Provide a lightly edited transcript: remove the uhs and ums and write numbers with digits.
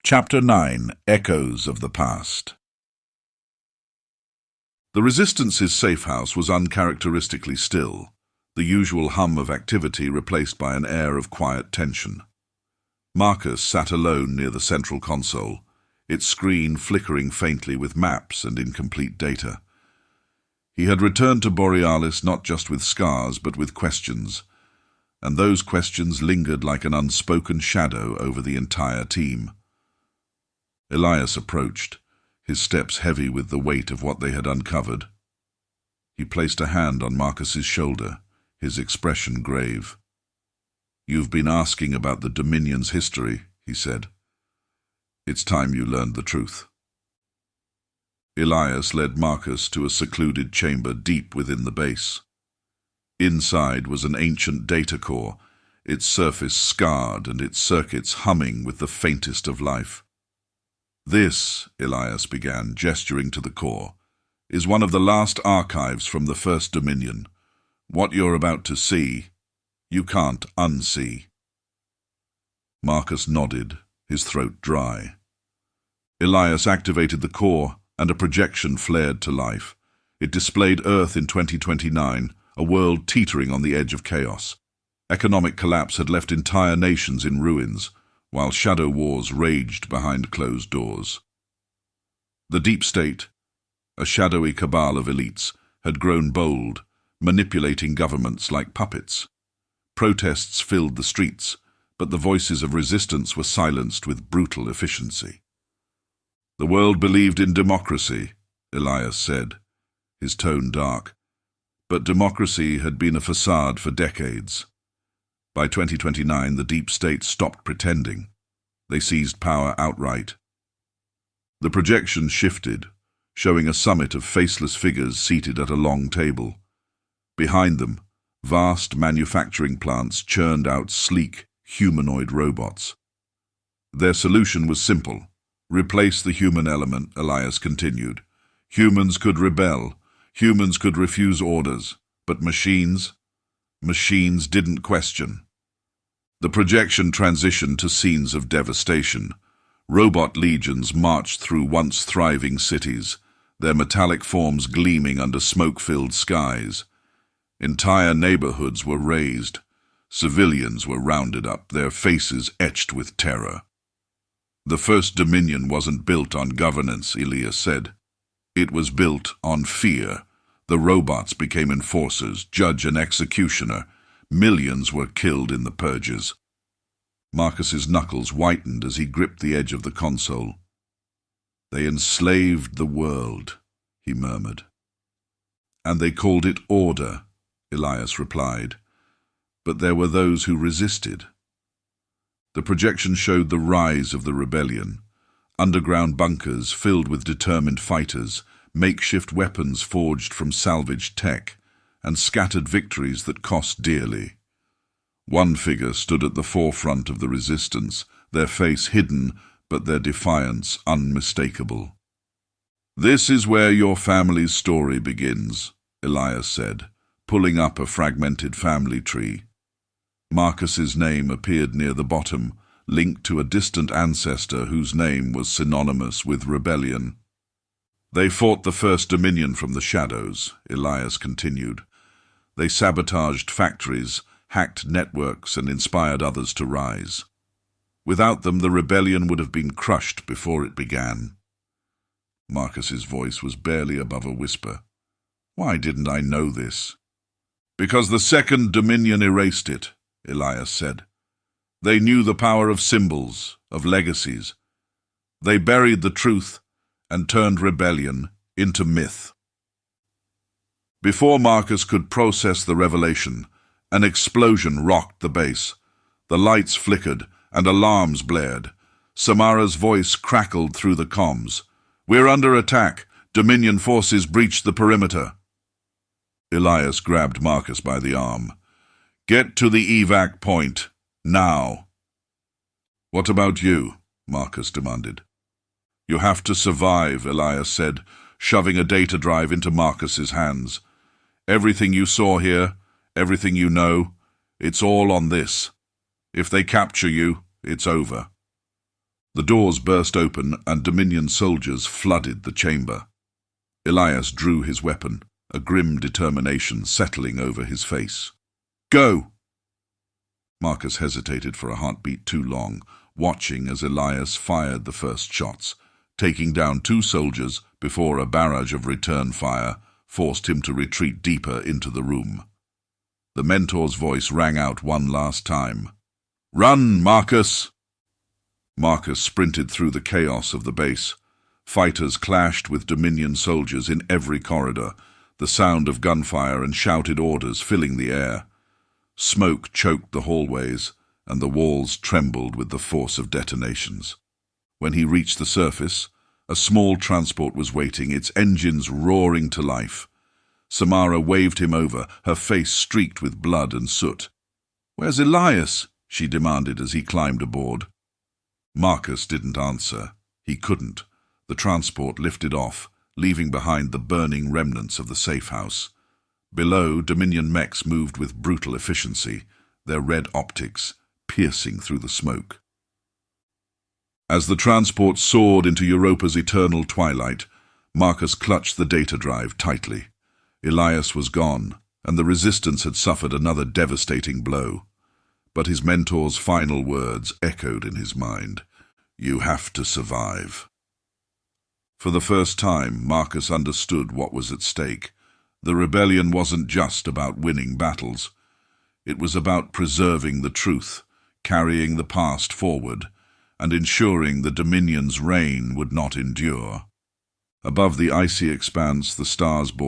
Chapter 9: Echoes of the Past. The Resistance's safe house was uncharacteristically still, the usual hum of activity replaced by an air of quiet tension. Marcus sat alone near the central console, its screen flickering faintly with maps and incomplete data. He had returned to Borealis not just with scars, but with questions, and those questions lingered like an unspoken shadow over the entire team. Elias approached, his steps heavy with the weight of what they had uncovered. He placed a hand on Marcus's shoulder, his expression grave. "You've been asking about the Dominion's history," he said. "It's time you learned the truth." Elias led Marcus to a secluded chamber deep within the base. Inside was an ancient data core, its surface scarred and its circuits humming with the faintest of life. "This," Elias began, gesturing to the core, "is one of the last archives from the First Dominion. What you're about to see, you can't unsee." Marcus nodded, his throat dry. Elias activated the core, and a projection flared to life. It displayed Earth in 2029, a world teetering on the edge of chaos. Economic collapse had left entire nations in ruins, while shadow wars raged behind closed doors. The deep state, a shadowy cabal of elites, had grown bold, manipulating governments like puppets. Protests filled the streets, but the voices of resistance were silenced with brutal efficiency. "The world believed in democracy," Elias said, his tone dark, but democracy had been a facade for decades. By 2029, the deep state stopped pretending. They seized power outright. The projection shifted, showing a summit of faceless figures seated at a long table. Behind them, vast manufacturing plants churned out sleek, humanoid robots. Their solution was simple. "Replace the human element," Elias continued. "Humans could rebel. Humans could refuse orders. But machines didn't question." The projection transitioned to scenes of devastation. Robot legions marched through once thriving cities, their metallic forms gleaming under smoke-filled skies. Entire neighborhoods were razed. Civilians were rounded up, their faces etched with terror. "The First Dominion wasn't built on governance," Elias said. "It was built on fear. The robots became enforcers, judge and executioner. Millions were killed in the purges." Marcus's knuckles whitened as he gripped the edge of the console. "They enslaved the world," he murmured. "And they called it order," Elias replied. "But there were those who resisted." The projection showed the rise of the rebellion. Underground bunkers filled with determined fighters, makeshift weapons forged from salvaged tech, and scattered victories that cost dearly. One figure stood at the forefront of the resistance, their face hidden, but their defiance unmistakable. "This is where your family's story begins," Elias said, pulling up a fragmented family tree. Marcus's name appeared near the bottom, linked to a distant ancestor whose name was synonymous with rebellion. "They fought the First Dominion from the shadows," Elias continued. "They sabotaged factories, hacked networks, and inspired others to rise. Without them, the rebellion would have been crushed before it began." Marcus's voice was barely above a whisper. "Why didn't I know this?" "Because the Second Dominion erased it," Elias said. "They knew the power of symbols, of legacies. They buried the truth and turned rebellion into myth." Before Marcus could process the revelation, an explosion rocked the base. The lights flickered and alarms blared. Samara's voice crackled through the comms. "We're under attack. Dominion forces breached the perimeter." Elias grabbed Marcus by the arm. "Get to the evac point, now." "What about you?" Marcus demanded. "You have to survive," Elias said, shoving a data drive into Marcus's hands. "Everything you saw here, everything you know, it's all on this. If they capture you, it's over." The doors burst open and Dominion soldiers flooded the chamber. Elias drew his weapon, a grim determination settling over his face. "Go!" Marcus hesitated for a heartbeat too long, watching as Elias fired the first shots, taking down 2 soldiers before a barrage of return fire forced him to retreat deeper into the room. The mentor's voice rang out one last time. "Run, Marcus!" Marcus sprinted through the chaos of the base. Fighters clashed with Dominion soldiers in every corridor, the sound of gunfire and shouted orders filling the air. Smoke choked the hallways, and the walls trembled with the force of detonations. When he reached the surface, a small transport was waiting, its engines roaring to life. Samara waved him over, her face streaked with blood and soot. "Where's Elias?" she demanded as he climbed aboard. Marcus didn't answer. He couldn't. The transport lifted off, leaving behind the burning remnants of the safe house. Below, Dominion mechs moved with brutal efficiency, their red optics piercing through the smoke. As the transport soared into Europa's eternal twilight, Marcus clutched the data drive tightly. Elias was gone, and the Resistance had suffered another devastating blow. But his mentor's final words echoed in his mind. "You have to survive." For the first time, Marcus understood what was at stake. The rebellion wasn't just about winning battles. It was about preserving the truth, carrying the past forward, and ensuring the Dominion's reign would not endure. Above the icy expanse, the stars bore